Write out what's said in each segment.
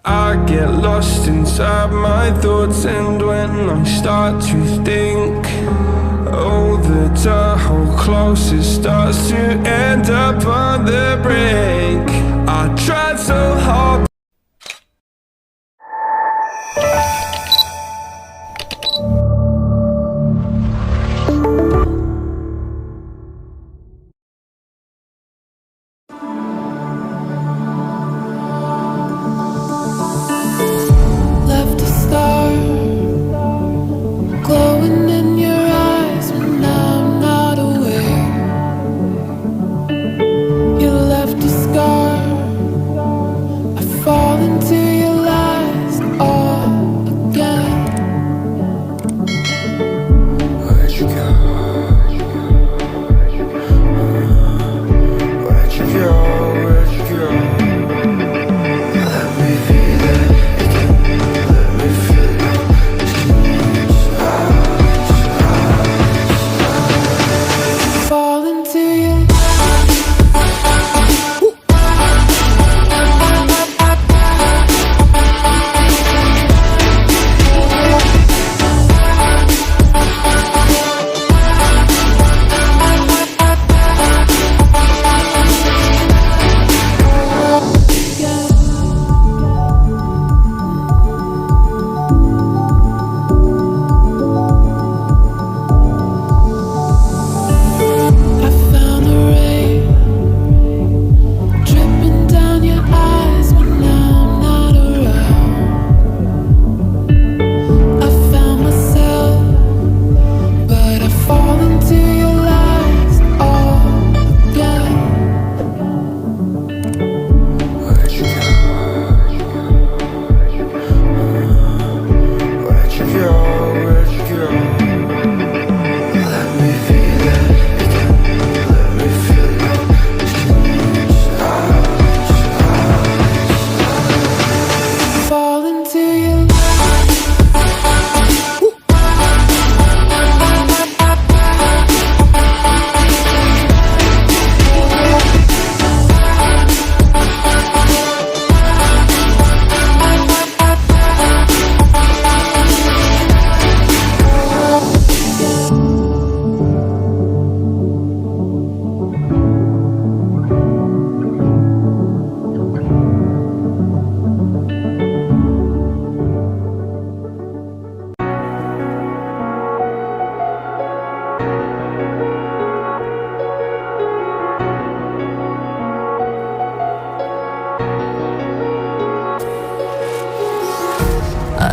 I get lost inside my thoughts, and when I start to think, oh, the door closest starts to end up on the brink. I tried so hard.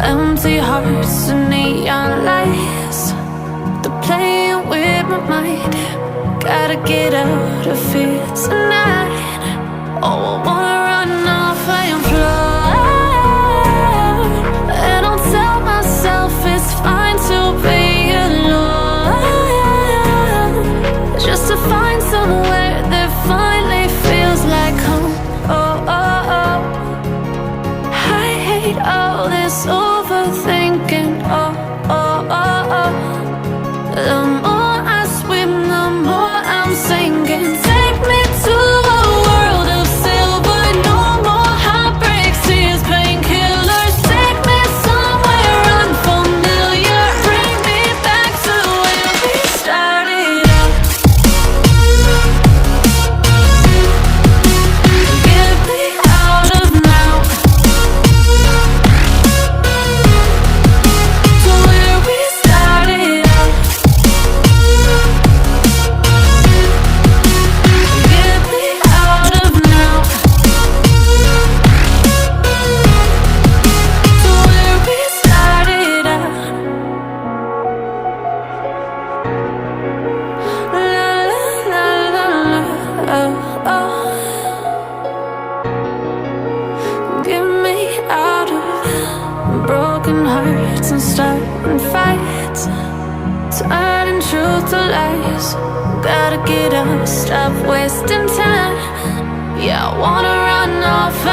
Empty hearts and neon lights, they're playing with my mind. Gotta get out of here tonight. Oh, I wanna run off and fly, and I'll tell myself it's fine to be alone, just to find somewhere that finally feels like home. Oh, oh, oh. I hate all this overthinking. Oh, oh, oh, oh. The more I swim, the more I'm sinking. Take me to a world of silver. No more heartbreaks, tears, painkillers. Take me somewhere unfamiliar. Bring me back to where we started out. Get me out of now, to where we started out. Get me out of now, to where we started out. La la la la la, oh, oh. Get me out of broken hearts and starting fights, turning truth to lies. Gotta get up, stop wasting time. Yeah, I wanna run off